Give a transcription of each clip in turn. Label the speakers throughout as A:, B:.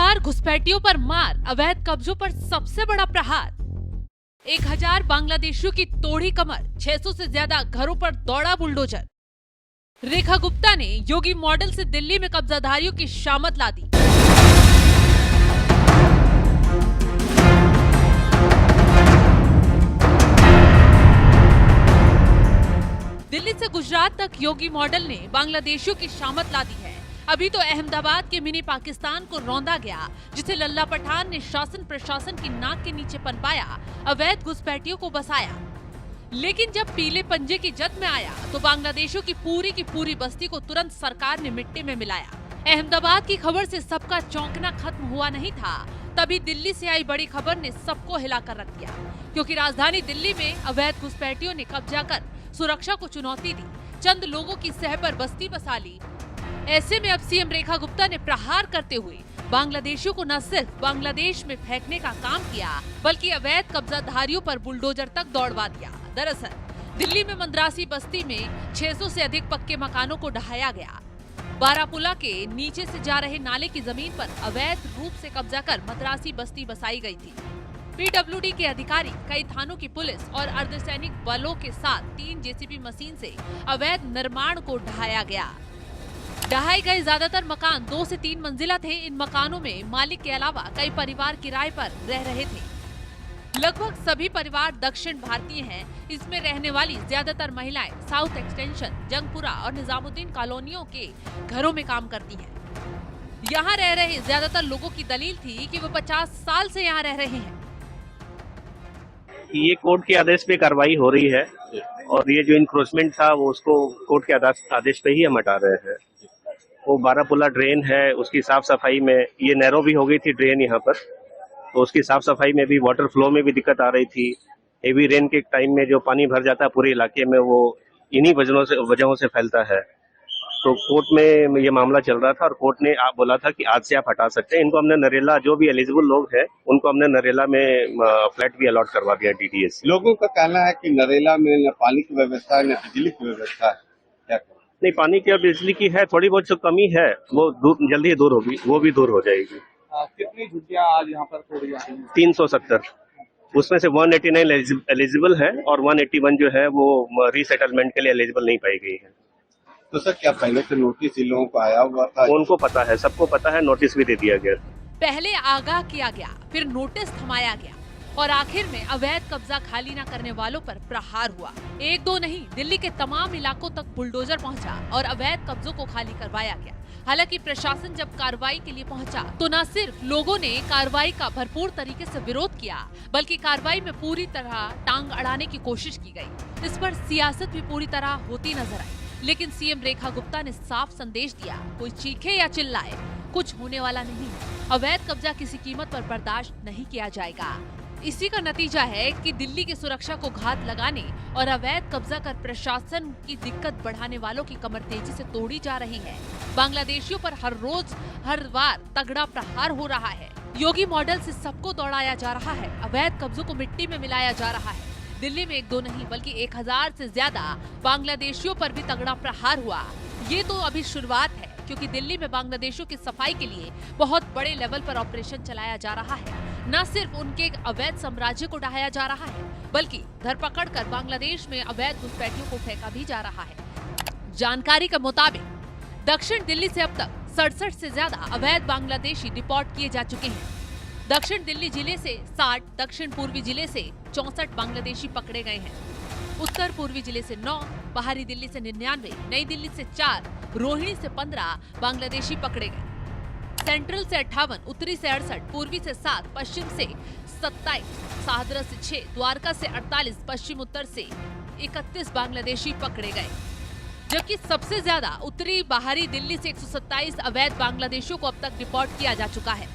A: बार घुसपैठियों पर मार, अवैध कब्जों पर सबसे बड़ा प्रहार। 1000 बांग्लादेशियों की तोड़ी कमर, 600 से ज्यादा घरों पर दौड़ा बुलडोजर। रेखा गुप्ता ने योगी मॉडल से दिल्ली में कब्जाधारियों की शामत ला दी। दिल्ली से गुजरात तक योगी मॉडल ने बांग्लादेशियों की शामत ला दी है। अभी तो अहमदाबाद के मिनी पाकिस्तान को रौंदा गया, जिसे लल्ला पठान ने शासन प्रशासन की नाक के नीचे पनपाया, अवैध घुसपैठियों को बसाया। लेकिन जब पीले पंजे की जद में आया तो बांग्लादेशियों की पूरी बस्ती को तुरंत सरकार ने मिट्टी में मिलाया। अहमदाबाद की खबर से सबका चौंकना खत्म हुआ नहीं था, तभी दिल्ली से आई बड़ी खबर ने सबको हिलाकर रख दिया, क्योंकि राजधानी दिल्ली में अवैध घुसपैठियों ने कब्जा कर सुरक्षा को चुनौती दी, चंद लोगों की सहपर बस्ती बसा ली। ऐसे में अब सीएम रेखा गुप्ता ने प्रहार करते हुए बांग्लादेशियों को न सिर्फ बांग्लादेश में फेंकने का काम किया, बल्कि अवैध कब्जाधारियों पर बुलडोजर तक दौड़वा दिया। दरअसल दिल्ली में मंदरासी बस्ती में 600 से अधिक पक्के मकानों को ढहाया गया। बारापुला के नीचे से जा रहे नाले की जमीन पर अवैध रूप से कब्जा कर मद्रासी बस्ती बसाई गई थी। पीडब्ल्यूडी के अधिकारी, कई थानों की पुलिस और अर्धसैनिक बलों के साथ 3 जेसीबी मशीन से अवैध निर्माण को ढहाया गया। ढहाए गए ज्यादातर मकान 2 से 3 मंजिला थे। इन मकानों में मालिक के अलावा कई परिवार किराए पर रह रहे थे। लगभग सभी परिवार दक्षिण भारतीय हैं। इसमें रहने वाली ज्यादातर महिलाएं साउथ एक्सटेंशन, जंगपुरा और निजामुद्दीन कॉलोनियों के घरों में काम करती हैं। यहाँ रह रहे ज्यादातर लोगों की दलील थी कि वो 50 साल से यहाँ रह रहे हैं।
B: ये कोर्ट के आदेश पे कार्रवाई हो रही है और ये जो इंक्रोचमेंट था वो उसको कोर्ट के आदेश पे ही हम हटा रहे हैं। वो बारापुला ड्रेन है, उसकी साफ सफाई में ये नैरो भी हो गई थी ड्रेन यहाँ पर, तो उसकी साफ सफाई में भी, वाटर फ्लो में भी दिक्कत आ रही थी। हेवी रेन के टाइम में जो पानी भर जाता है पूरे इलाके में, वो इन्हीं वजहों से फैलता है। तो कोर्ट में ये मामला चल रहा था और कोर्ट ने बोला था कि आज से आप हटा सकते हैं। इनको हमने नरेला, जो भी एलिजिबल लोग हैं उनको हमने नरेला में फ्लैट भी अलॉट करवा दिया डीडीएस।
C: लोगों का कहना है कि नरेला में न पानी की व्यवस्था है न बिजली की व्यवस्था है, क्या करें?
B: नहीं, पानी की और बिजली की है, थोड़ी बहुत जो कमी है वो जल्दी ही दूर होगी, वो भी दूर हो जाएगी।
C: कितनी झुग्गियां आज यहाँ पर तोड़ी जा रही हैं?
B: 370, उसमें से 189 एलिजिबल है और 181 जो है वो रीसेटलमेंट के लिए एलिजिबल नहीं पाई गई है।
C: तो सर क्या पहले से नोटिस इन लोगों को आया हुआ था?
B: उनको पता है, सबको पता है, नोटिस भी दे दिया गया।
A: पहले आगाह किया गया, फिर नोटिस थमाया गया और आखिर में अवैध कब्जा खाली न करने वालों पर प्रहार हुआ। 1-2 नहीं, दिल्ली के तमाम इलाकों तक बुलडोजर पहुंचा और अवैध कब्जों को खाली करवाया गया। हालांकि प्रशासन जब कार्रवाई के लिए पहुंचा तो न सिर्फ लोगों ने कार्रवाई का भरपूर तरीके से विरोध किया, बल्कि कार्रवाई में पूरी तरह टांग अड़ाने की कोशिश की गई। इस पर सियासत भी पूरी तरह होती नजर आई। लेकिन सीएम रेखा गुप्ता ने साफ संदेश दिया, कोई चीखे या चिल्लाए, कुछ होने वाला नहीं। अवैध कब्जा किसी कीमत पर बर्दाश्त नहीं किया जाएगा। इसी का नतीजा है कि दिल्ली की सुरक्षा को घात लगाने और अवैध कब्जा कर प्रशासन की दिक्कत बढ़ाने वालों की कमर तेजी से तोड़ी जा रही है। बांग्लादेशियों पर हर रोज हर वार तगड़ा प्रहार हो रहा है। योगी मॉडल से सबको दौड़ाया जा रहा है, अवैध कब्जों को मिट्टी में मिलाया जा रहा है। दिल्ली में 1-2 नहीं बल्कि 1000 से ज्यादा बांग्लादेशियों पर भी तगड़ा प्रहार हुआ। ये तो अभी शुरुआत है, क्योंकि दिल्ली में बांग्लादेशियों की सफाई के लिए बहुत बड़े लेवल पर ऑपरेशन चलाया जा रहा है। न सिर्फ उनके अवैध साम्राज्य को ढहाया जा रहा है, बल्कि धरपकड़ कर बांग्लादेश में अवैध घुसपैठियों को फेंका भी जा रहा है। जानकारी के मुताबिक दक्षिण दिल्ली से अब तक 67 से ज्यादा अवैध बांग्लादेशी डिपोर्ट किए जा चुके हैं। दक्षिण दिल्ली जिले से 60, दक्षिण पूर्वी जिले से 64 बांग्लादेशी पकड़े गए हैं। उत्तर पूर्वी जिले से 9, बाहरी दिल्ली से 99, नई दिल्ली से 4, रोहिणी से 15 बांग्लादेशी पकड़े गए। सेंट्रल से 58, उत्तरी से 68, पूर्वी से 7, पश्चिम से 27, शाहदरा से 6, द्वारका से 48, पश्चिम उत्तर से 31 बांग्लादेशी पकड़े गए। जबकि सबसे ज्यादा उत्तरी बाहरी दिल्ली से 127 अवैध बांग्लादेशियों को अब तक डिपोर्ट किया जा चुका है।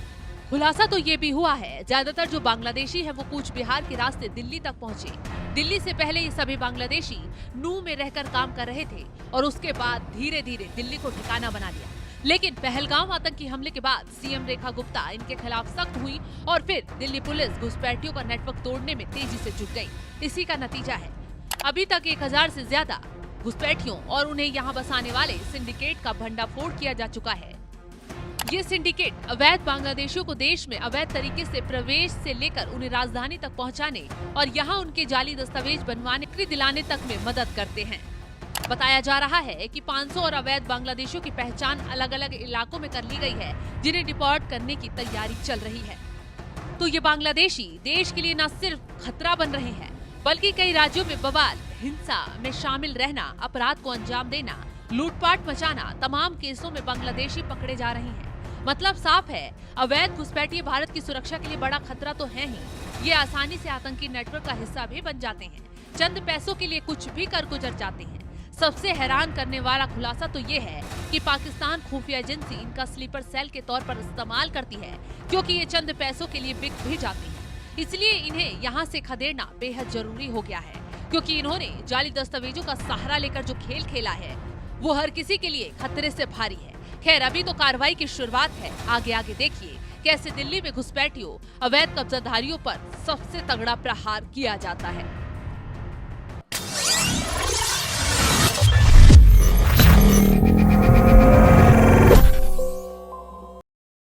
A: खुलासा तो ये भी हुआ है, ज्यादातर जो बांग्लादेशी है वो कूच बिहार के रास्ते दिल्ली तक पहुंचे। दिल्ली से पहले ये सभी बांग्लादेशी नू में रहकर काम कर रहे थे और उसके बाद धीरे धीरे दिल्ली को ठिकाना बना लिया। लेकिन पहलगाम आतंकी हमले के बाद सीएम रेखा गुप्ता इनके खिलाफ सख्त हुई और फिर दिल्ली पुलिस घुसपैठियों का नेटवर्क तोड़ने में तेजी से जुट गई। इसी का नतीजा है अभी तक 1000 से ज्यादा घुसपैठियों और उन्हें यहाँ बसाने वाले सिंडिकेट का भंडाफोड़ किया जा चुका है। ये सिंडिकेट अवैध बांग्लादेशियों को देश में अवैध तरीके से प्रवेश से लेकर उन्हें राजधानी तक पहुंचाने और यहां उनके जाली दस्तावेज बनवाने दिलाने तक में मदद करते हैं। बताया जा रहा है कि 500 और अवैध बांग्लादेशियों की पहचान अलग अलग इलाकों में कर ली गई है, जिन्हें डिपोर्ट करने की तैयारी चल रही है। तो ये बांग्लादेशी देश के लिए न सिर्फ खतरा बन रहे हैं, बल्कि कई राज्यों में बवाल, हिंसा में शामिल रहना, अपराध को अंजाम देना, लूटपाट मचाना, तमाम केसों में बांग्लादेशी पकड़े जा रहे हैं। मतलब साफ है, अवैध घुसपैठिए भारत की सुरक्षा के लिए बड़ा खतरा तो है ही, ये आसानी से आतंकी नेटवर्क का हिस्सा भी बन जाते हैं। चंद पैसों के लिए कुछ भी कर गुजर जाते हैं। सबसे हैरान करने वाला खुलासा तो ये है कि पाकिस्तान खुफिया एजेंसी इनका स्लीपर सेल के तौर पर इस्तेमाल करती है, क्योंकि ये चंद पैसों के लिए बिक भी जाती है। इसलिए इन्हें यहाँ से खदेड़ना बेहद जरूरी हो गया है, क्योंकि इन्होंने जाली दस्तावेजों का सहारा लेकर जो खेल खेला है वो हर किसी के लिए खतरे से भारी है। खैर, अभी तो कार्रवाई की शुरुआत है। आगे आगे देखिए कैसे दिल्ली में घुसपैठियों, अवैध कब्जाधारियों पर सबसे तगड़ा प्रहार किया जाता है।